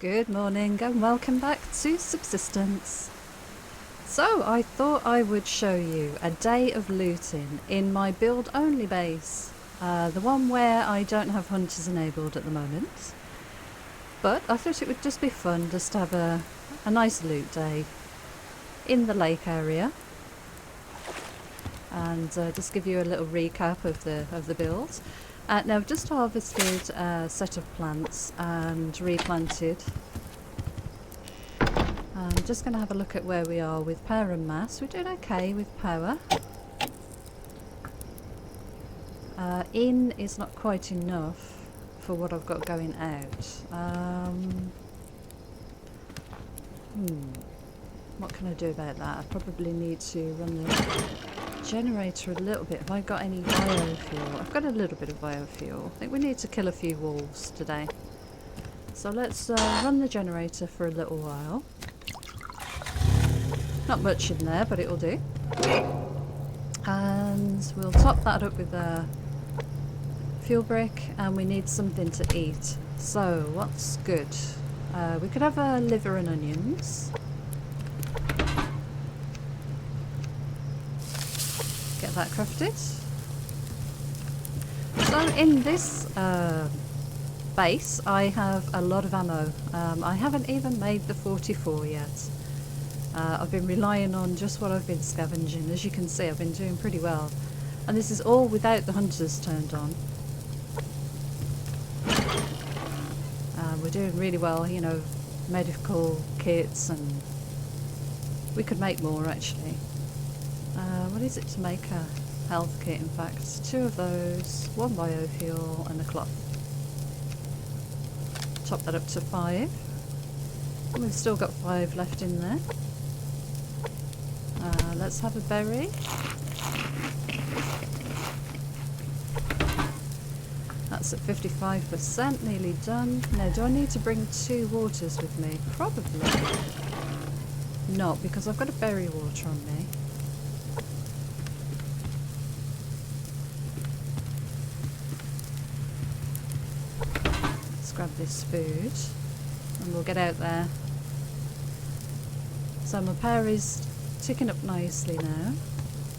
Good morning and welcome back to Subsistence. So I thought I would show you a day of looting in my build only base, the one where I don't have hunters enabled at the moment, but I thought it would just be fun just to have a nice loot day in the lake area and just give you a little recap of the build. Now I've just harvested a set of plants and replanted. I'm just going to have a look at where we are with power and mass. We're doing okay with power. In is not quite enough for what I've got going out. What can I do about that? I probably need to run the generator a little bit. Have I got any biofuel? I've got a little bit of biofuel. I think we need to kill a few wolves today. So let's run the generator for a little while. Not much in there, but it'll do. And we'll top that up with a fuel brick, and we need something to eat. So what's good? We could have a liver and onions. Get that crafted. So in this base I have a lot of ammo. I haven't even made the 44 yet. I've been relying on just what I've been scavenging. As you can see, I've been doing pretty well. And this is all without the hunters turned on. We're doing really well, you know, medical kits, and we could make more actually. What is it to make a health kit? In fact, 2 of those, 1 biofuel and a cloth. Top that up to 5. And we've still got 5 left in there. Let's have a berry. That's at 55%, nearly done. Now, do I need to bring 2 waters with me? Probably not, because I've got a berry water on me. Let's grab this food and we'll get out there. So my power is ticking up nicely now.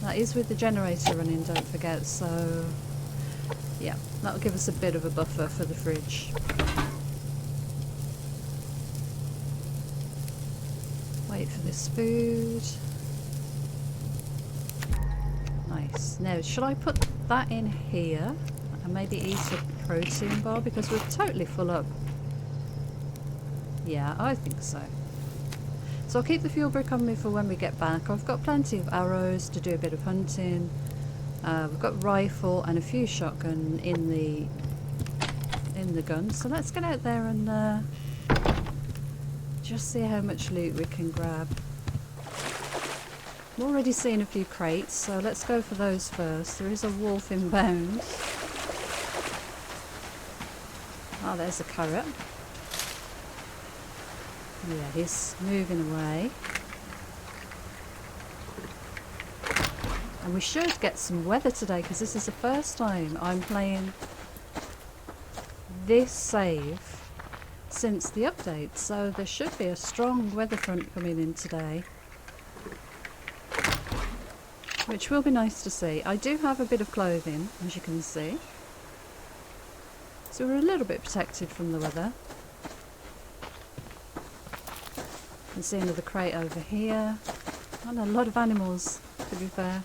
That is with the generator running, don't forget, so yeah, that'll give us a bit of a buffer for the fridge. Wait for this food. Nice. Now, should I put that in here and maybe eat a protein bar, because we're totally full up? Yeah, I think so. So I'll keep the fuel brick on me for when we get back. I've got plenty of arrows to do a bit of hunting. We've got rifle and a few shotgun in the gun. So let's get out there and just see how much loot we can grab. I'm already seeing a few crates, so let's go for those first. There is a wolf inbound. Oh, there's a carrot. Yeah, he's moving away. And we should get some weather today, because this is the first time I'm playing this save since the update. So there should be a strong weather front coming in today, which will be nice to see. I do have a bit of clothing, as you can see. So we're a little bit protected from the weather. You can see another crate over here. And a lot of animals, to be fair.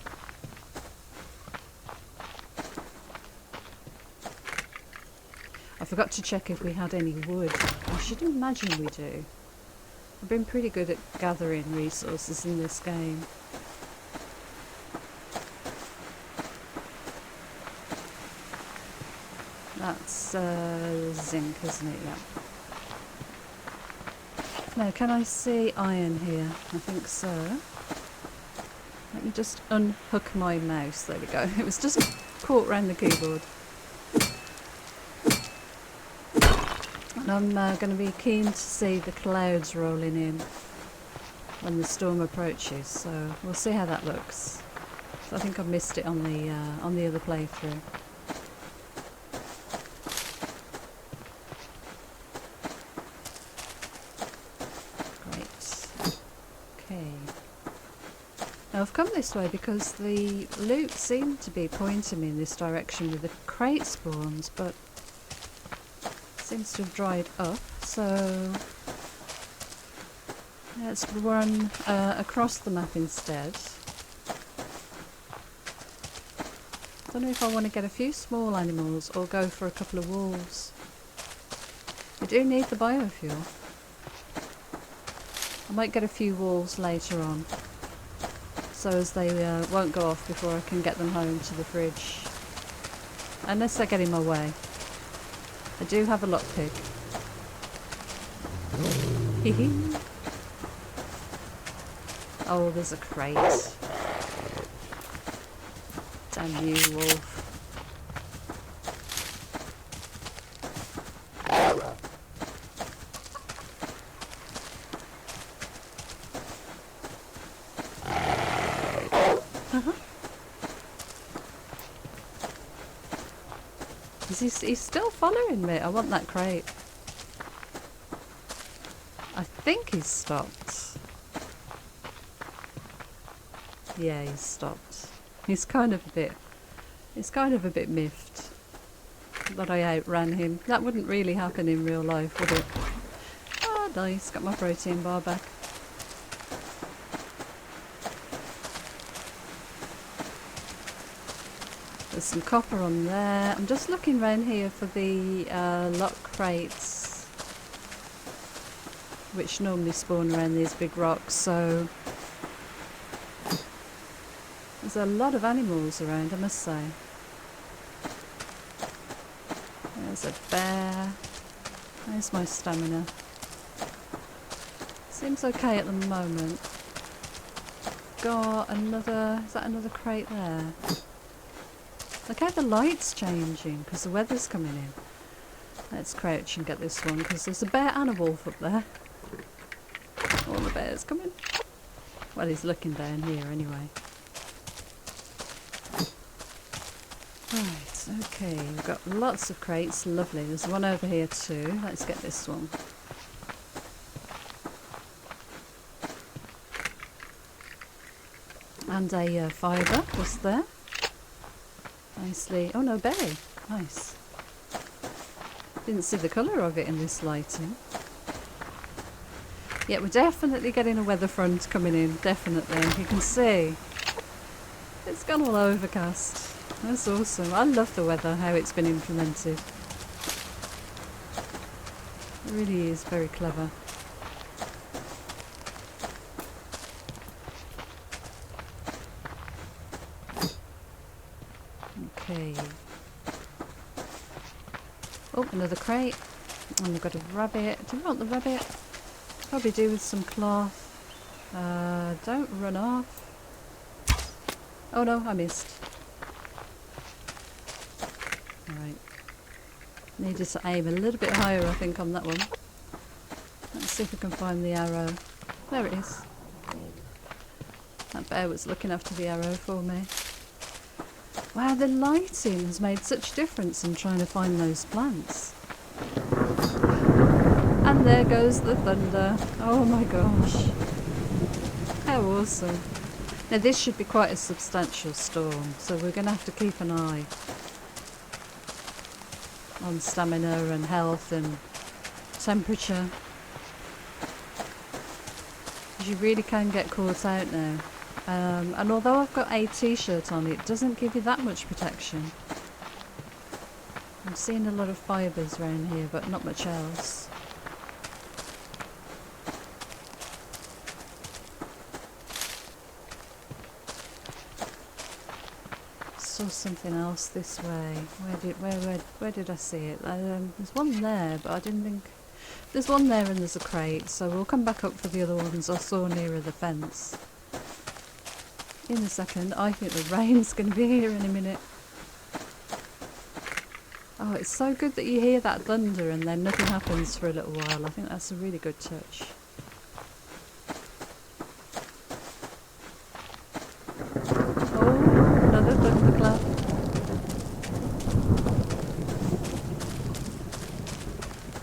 I forgot to check if we had any wood. I should imagine we do. I've been pretty good at gathering resources in this game. That's zinc, isn't it? Yeah. Now, can I see iron here? I think so. Let me just unhook my mouse. There we go. It was just caught around the keyboard. And I'm going to be keen to see the clouds rolling in when the storm approaches. So we'll see how that looks. So I think I missed it on the other playthrough. I've come this way because the loot seemed to be pointing me in this direction with the crate spawns, but seems to have dried up, so let's run across the map instead. Don't know if I want to get a few small animals or go for a couple of wolves. We do need the biofuel. I might get a few wolves later on, so as they won't go off before I can get them home to the fridge. Unless they get in my way. I do have a lockpick. Hee. Oh, there's a crate. Damn you, wolf. He's still following me. I want that crate. I think he's stopped. Yeah, he's stopped. He's kind of a bit miffed that I outran him. That wouldn't really happen in real life, would it? Oh, nice. Got my protein bar back. There's some copper on there. I'm just looking around here for the lock crates, which normally spawn around these big rocks, so there's a lot of animals around, I must say. There's a bear. There's my stamina. Seems okay at the moment. Got another... is that another crate there? Look how the light's changing because the weather's coming in. Let's crouch and get this one because there's a bear and a wolf up there. All the bears coming. Well, he's looking down here anyway. Right, okay, we've got lots of crates, lovely. There's one over here too. Let's get this one. And a fibre was there. Nicely. Oh no, berry. Nice. Didn't see the colour of it in this lighting. Yeah, we're definitely getting a weather front coming in. Definitely. You can see. It's gone all overcast. That's awesome. I love the weather, how it's been implemented. It really is very clever. Okay. Oh, another crate. And we've got a rabbit. Do you want the rabbit? Probably do with some cloth. Don't run off. Oh no, I missed. Alright. Needed to aim a little bit higher, I think, on that one. Let's see if we can find the arrow. There it is. That bear was looking after the arrow for me. Wow, the lighting has made such a difference in trying to find those plants. And there goes the thunder. Oh my gosh. How awesome. Now this should be quite a substantial storm, so we're going to have to keep an eye on stamina and health and temperature. You really can get caught out now. And although I've got a t-shirt on, it doesn't give you that much protection. I'm seeing a lot of fibres around here, but not much else. Saw something else this way. Where did I see it? There's one there, but I didn't think... There's one there and there's a crate, so we'll come back up for the other ones I saw nearer the fence. In a second. I think the rain's going to be here in a minute. Oh, it's so good that you hear that thunder and then nothing happens for a little while. I think that's a really good touch. Oh, another thunderclap.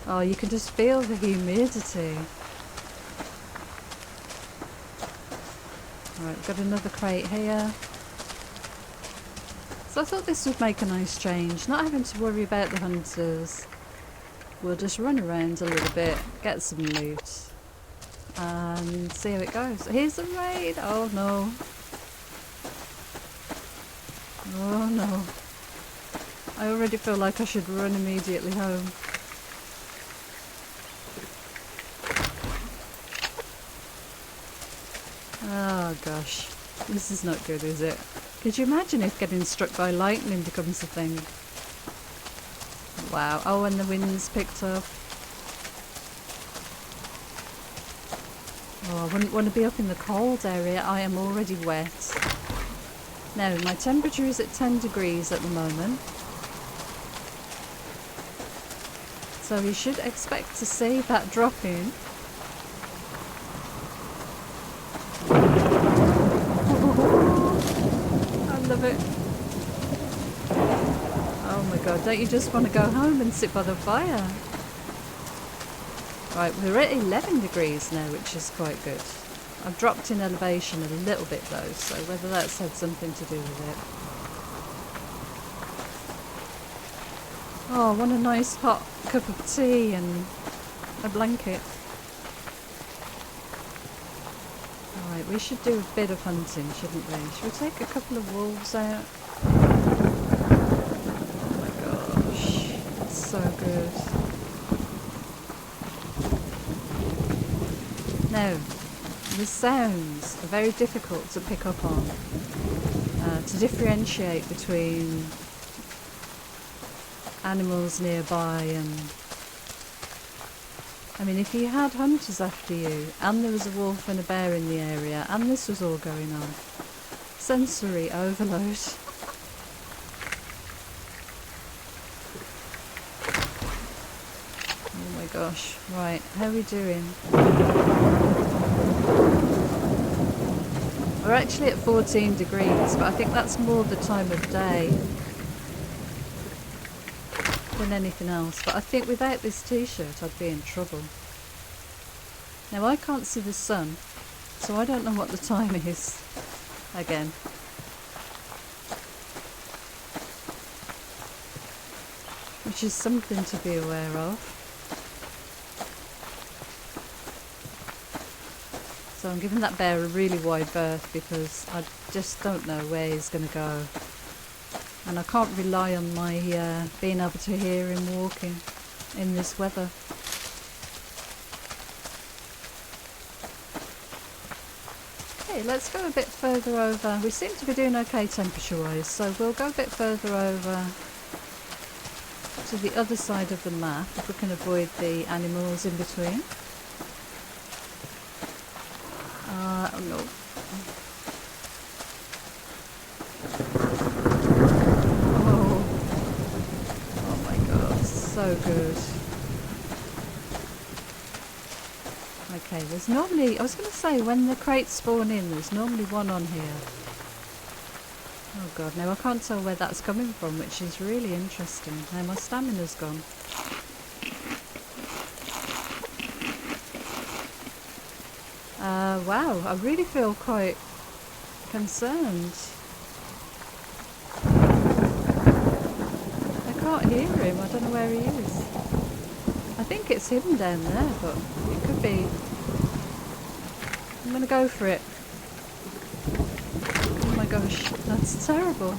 Oh, you can just feel the humidity. Alright, we've got another crate here. So I thought this would make a nice change, not having to worry about the hunters. We'll just run around a little bit, get some loot, and see how it goes. Here's the raid! Oh no. Oh no. I already feel like I should run immediately home. Oh gosh. This is not good, is it? Could you imagine if getting struck by lightning becomes a thing? Wow. Oh, and the wind's picked up. Oh, I wouldn't want to be up in the cold area. I am already wet. Now, my temperature is at 10 degrees at the moment. So you should expect to see that dropping. I love it. Oh my god, don't you just want to go home and sit by the fire? Right, we're at 11 degrees now, which is quite good. I've dropped in elevation a little bit though, so whether that's had something to do with it. Oh, I want a nice hot cup of tea and a blanket. Alright, we should do a bit of hunting, shouldn't we? Should we take a couple of wolves out? Oh my gosh, it's so good. Now, the sounds are very difficult to pick up on, to differentiate between animals nearby. And I mean, if you had hunters after you and there was a wolf and a bear in the area and this was all going on, sensory overload. Oh my gosh. Right, how are we doing? We're actually at 14 degrees, but I think that's more the time of day than anything else. But I think without this t-shirt I'd be in trouble. Now I can't see the sun, so I don't know what the time is again. Which is something to be aware of. So I'm giving that bear a really wide berth because I just don't know where he's going to go. And I can't rely on my being able to hear him walking in this weather. Okay, let's go a bit further over. We seem to be doing okay temperature-wise, so we'll go a bit further over to the other side of the map if we can avoid the animals in between. Oh no. Oh my god, so good. Okay, there's normally, I was going to say, when the crates spawn in, there's normally one on here. Oh god, now I can't tell where that's coming from, which is really interesting. Now my stamina's gone. Wow, I really feel quite concerned. I can't hear him, I don't know where he is. I think it's him down there, but it could be. I'm gonna go for it. Oh my gosh, that's terrible.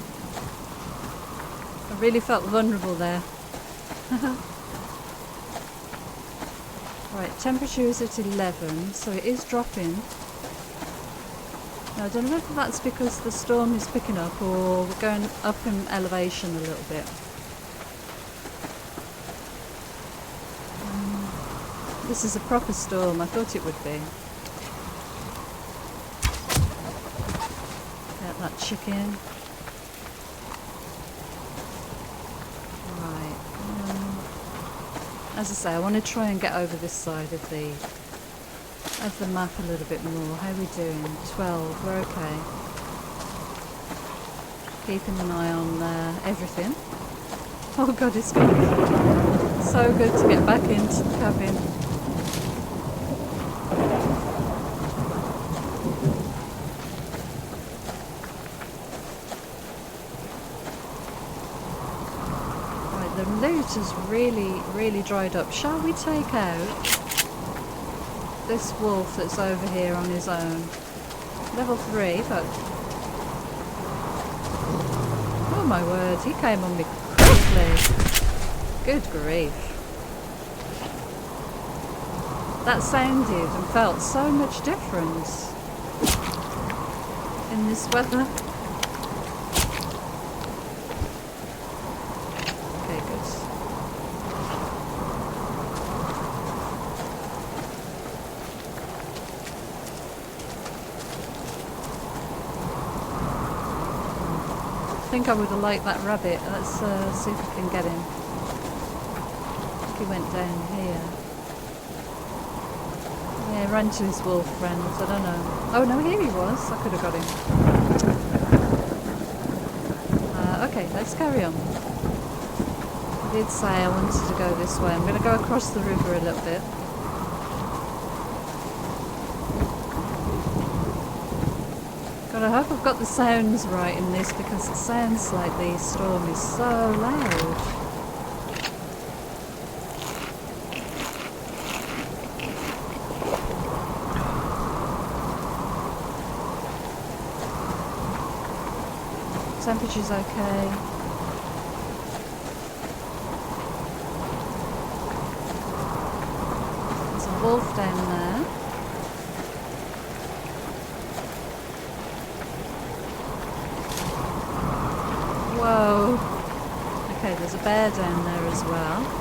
I really felt vulnerable there. Right, temperature is at 11, so it is dropping. Now, I don't know whether that's because the storm is picking up or we're going up in elevation a little bit. This is a proper storm, I thought it would be. Get that chicken. Right. As I say, I want to try and get over this side of the map a little bit more. How are we doing? 12, we're okay. Keeping an eye on everything. Oh god, it's going to be so good to get back into the cabin. water's really dried up. Shall we take out this wolf that's over here on his own? Level 3, but... oh my word, he came on me quickly. Good grief. That sounded and felt so much different in this weather. Okay, good. I think I would have liked that rabbit. Let's see if we can get him. I think he went down here. Yeah, ran to his wolf friends, I don't know. Oh no, here he was. I could have got him. Okay, let's carry on. I did say I wanted to go this way. I'm going to go across the river a little bit. God, I hope I've got the sounds right in this, because it sounds like the storm is so loud. Temperature's okay. There's a wolf down there. Whoa. Okay, there's a bear down there as well.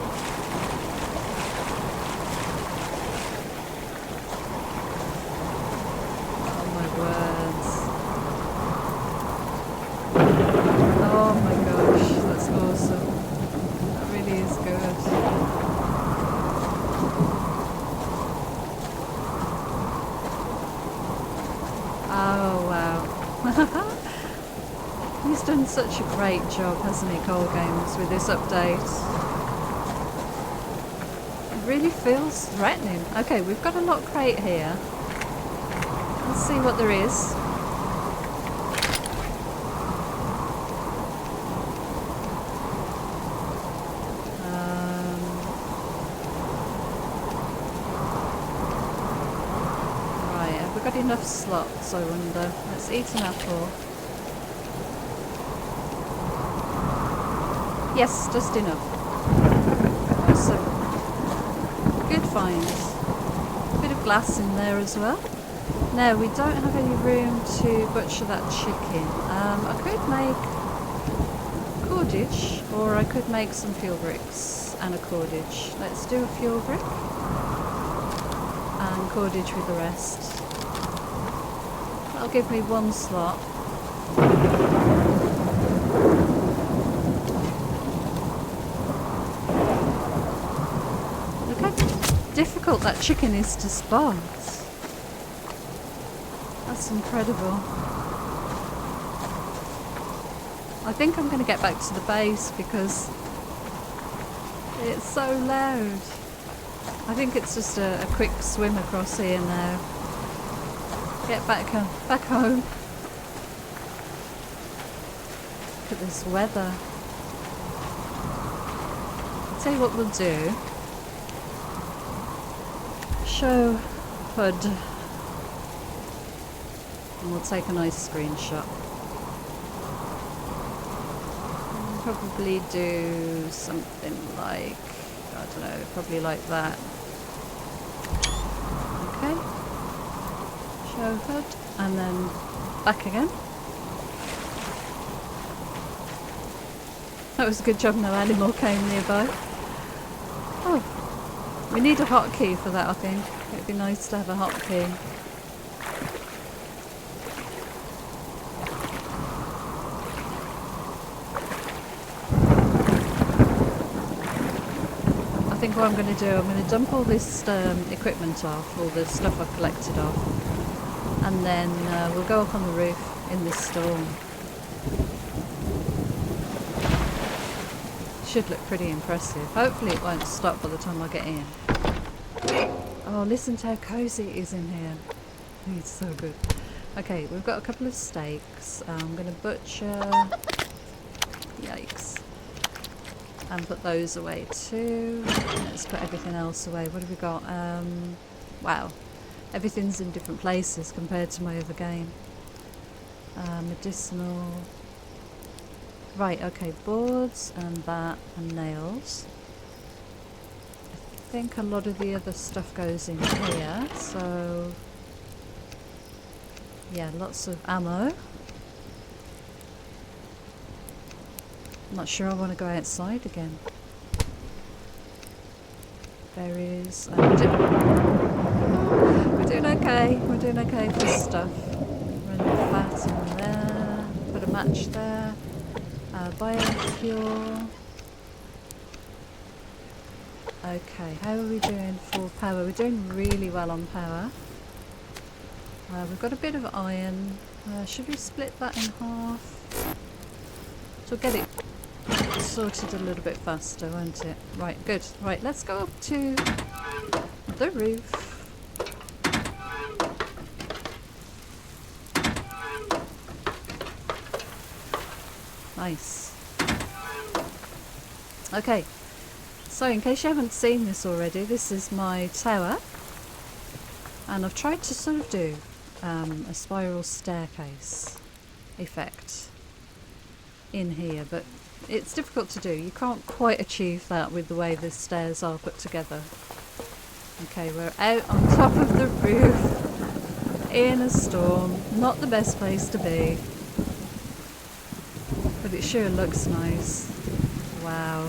Oh my gosh, that's awesome. That really is good. Oh wow. He's done such a great job, hasn't he, Cold Games, with this update. It really feels threatening. Okay, we've got a lock crate here. Let's see what there is. Enough slots, I wonder. Let's eat an apple. Yes, just enough. Awesome. Good find. Bit of glass in there as well. Now, we don't have any room to butcher that chicken. I could make cordage, or I could make some fuel bricks and a cordage. Let's do a fuel brick and cordage with the rest. That'll give me one slot. Look how difficult that chicken is to spot. That's incredible. I think I'm going to get back to the base because it's so loud. I think it's just a quick swim across here now. Get back home. Look at this weather. I'll tell you what we'll do. Show HUD. And we'll take a nice screenshot. We'll probably do something like, I don't know, probably like that. Okay. Show HUD, and then back again. That was a good job no animal came nearby. Oh, we need a hotkey for that, I think. It'd be nice to have a hotkey. I think what I'm going to do, I'm going to dump all this equipment off, all the stuff I've collected off, and then we'll go up on the roof in this storm. Should look pretty impressive. Hopefully it won't stop by the time I get in. Oh, listen to how cosy it is in here. It's so good. Okay, we've got a couple of steaks. I'm going to butcher... Yikes. And put those away too. Let's put everything else away. What have we got? Wow. Everything's in different places compared to my other game. Medicinal. Right, okay, boards and that and nails. I think a lot of the other stuff goes in here, so yeah, lots of ammo. I'm not sure I want to go outside again. Berries. We're doing okay. We're doing okay for stuff. Run the fat in there. Put a match there. Biofuel. Okay, how are we doing for power? We're doing really well on power. We've got a bit of iron. Should we split that in half? So get it sorted a little bit faster, won't it? Right, good. Right, let's go up to the roof. Nice. Okay, so in case you haven't seen this already, this is my tower. And I've tried to sort of do a spiral staircase effect in here, but it's difficult to do. You can't quite achieve that with the way the stairs are put together. Okay, we're out on top of the roof in a storm. Not the best place to be, but it sure looks nice. Wow.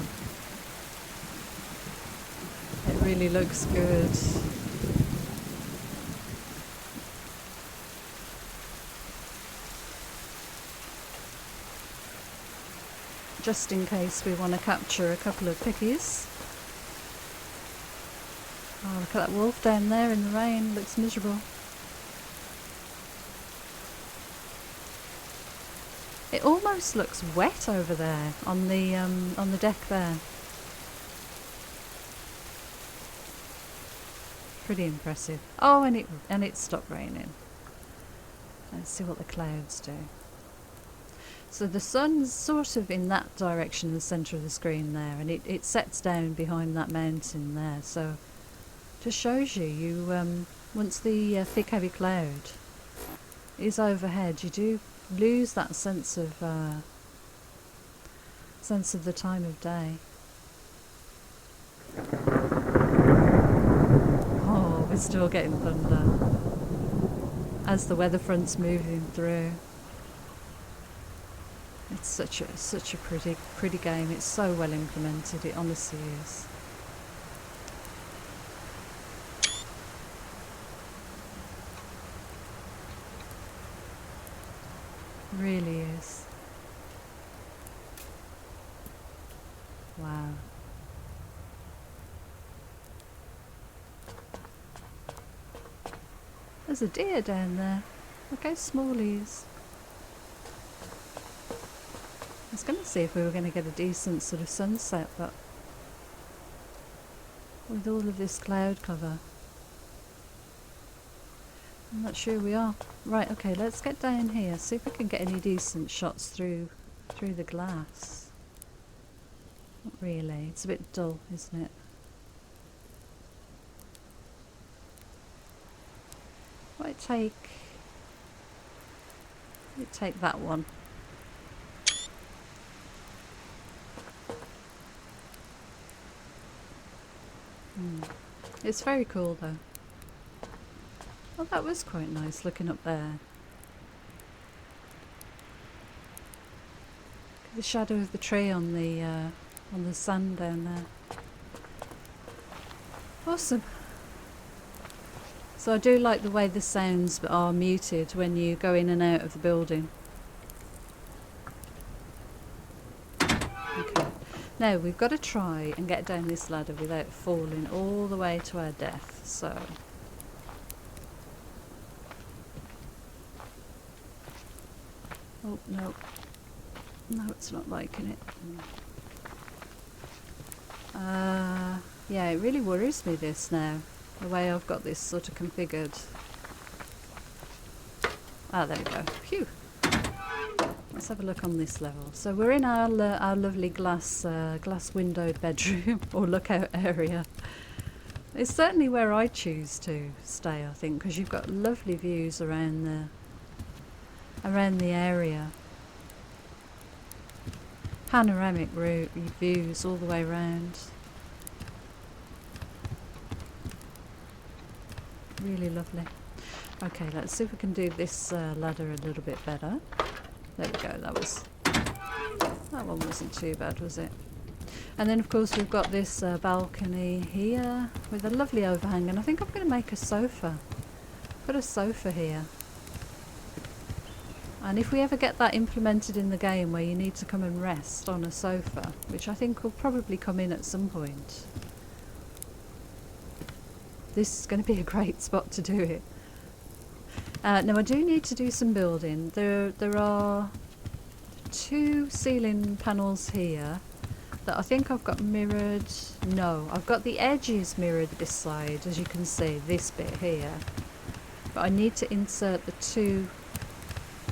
It really looks good. Just in case we want to capture a couple of pickies. Oh, look at that wolf down there in the rain, looks miserable. It almost looks wet over there on the deck there. Pretty impressive. Oh, and it stopped raining. Let's see what the clouds do. So the sun's sort of in that direction in the centre of the screen there, and it sets down behind that mountain there, so just shows you, once the thick heavy cloud is overhead, you do lose that sense of the time of day. Oh, we're still getting thunder as the weather front's moving through. It's such a pretty game. It's so well implemented. It honestly is. Really is. Wow. There's a deer down there. Look how small he is. I was going to see if we were going to get a decent sort of sunset, but with all of this cloud cover, I'm not sure we are. Right, okay, let's get down here, see if we can get any decent shots through the glass. Not really, it's a bit dull, isn't it? Might take that one. It's very cool though. Well, that was quite nice looking up there. The shadow of the tree on the sand down there. Awesome. So I do like the way the sounds are muted when you go in and out of the building. Okay. Now we've got to try and get down this ladder without falling all the way to our death, so... Oh, no. No, it's not liking it. Yeah, it really worries me this now, the way I've got this sort of configured. Ah, there we go. Phew. let's have a look on this level. So we're in our lovely glass windowed bedroom or lookout area. It's certainly where I choose to stay, I think, because you've got lovely views around the area. Panoramic views all the way around. Really lovely. Okay, let's see if we can do this ladder a little bit better. There we go, that one wasn't too bad, was it? And then of course we've got this balcony here with a lovely overhang, and I think I'm going to make a sofa. Put a sofa here. And if we ever get that implemented in the game where you need to come and rest on a sofa, which I think will probably come in at some point, this is going to be a great spot to do it. Now I do need to do some building. There are 2 ceiling panels here that I think I've got mirrored. No, I've got the edges mirrored this side, as you can see, this bit here. But I need to insert the 2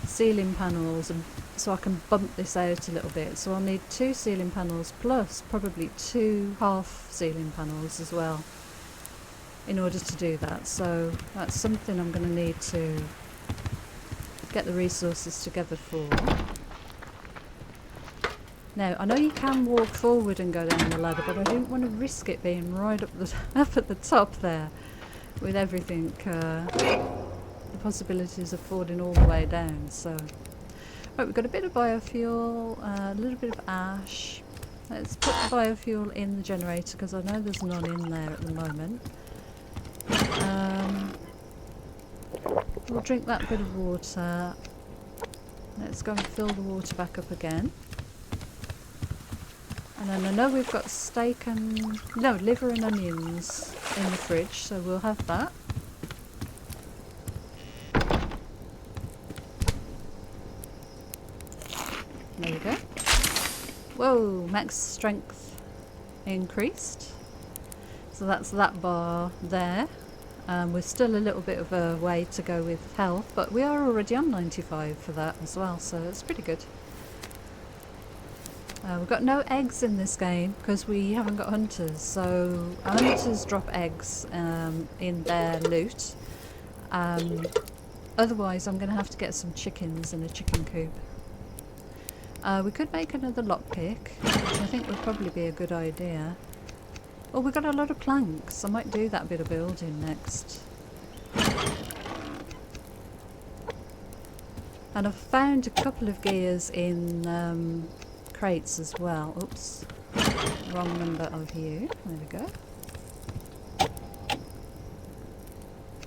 ceiling panels so I can bump this out a little bit. So I'll need 2 ceiling panels plus probably 2 half ceiling panels as well in order to do that. So that's something I'm going to need to get the resources together for. Now I know you can walk forward and go down the ladder, but I didn't want to risk it being right up at the top there with everything, the possibilities of falling all the way down. So right, we've got a bit of biofuel, a little bit of ash. Let's put the biofuel in the generator because I know there's none in there at the moment. We'll drink that bit of water. Let's go and fill the water back up again. And then I know we've got liver and onions in the fridge, so we'll have that. There we go. Whoa, max strength increased. So that's that bar there. We're still a little bit of a way to go with health, but we are already on 95 for that as well, so it's pretty good. We've got no eggs in this game because we haven't got hunters, so hunters drop eggs in their loot. Otherwise I'm going to have to get some chickens in a chicken coop. We could make another lockpick, which I think would probably be a good idea. Oh, we've got a lot of planks. I might do that bit of building next. And I've found a couple of gears in crates as well. Oops, wrong number of you. There we go.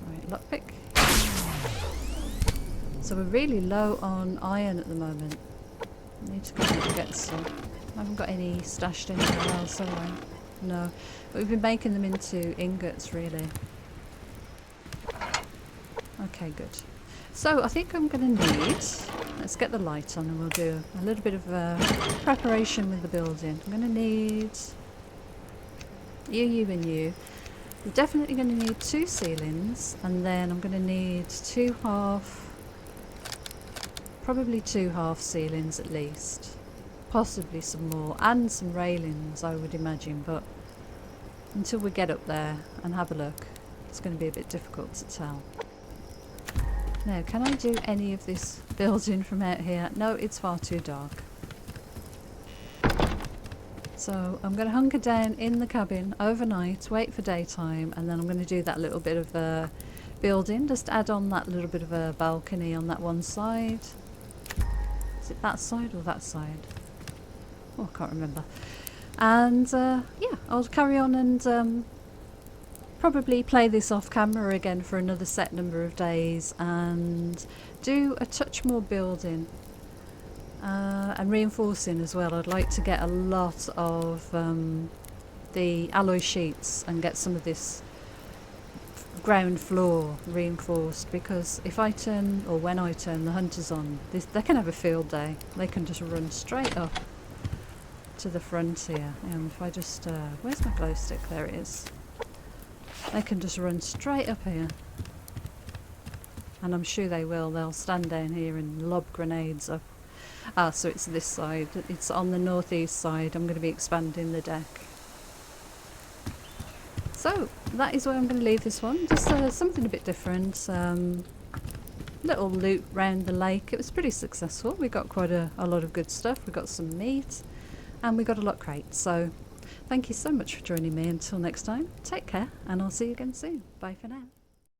Right, lockpick. So we're really low on iron at the moment. I need to go and get some. I haven't got any stashed anywhere else, have I? No, but we've been making them into ingots, really. Okay, good. So I think I'm going to need, let's get the light on and we'll do a little bit of preparation with the building. I'm going to need you and you. We're definitely going to need 2 ceilings, and then I'm going to need probably 2 half ceilings at least. Possibly some more, and some railings I would imagine, but until we get up there and have a look, it's going to be a bit difficult to tell. Now, can I do any of this building from out here? No, it's far too dark. So I'm going to hunker down in the cabin overnight, wait for daytime, and then I'm going to do that little bit of building, just add on that little bit of a balcony on that one side. Is it that side or that side? Oh, I can't remember. And yeah, I'll carry on and probably play this off camera again for another set number of days and do a touch more building and reinforcing as well. I'd like to get a lot of the alloy sheets and get some of this ground floor reinforced, because if I turn, or when I turn the hunters on, they can have a field day. They can just run straight up to the front here, and if I just where's my glow stick? There it is. They can just run straight up here, and I'm sure they will. They'll stand down here and lob grenades up. Ah, so it's this side. It's on the northeast side. I'm going to be expanding the deck. So that is where I'm going to leave this one. Just something a bit different. Little loop round the lake. It was pretty successful. We got quite a lot of good stuff. We got some meat and we got a lot of crates. So thank you so much for joining me. Until next time, take care and I'll see you again soon. Bye for now.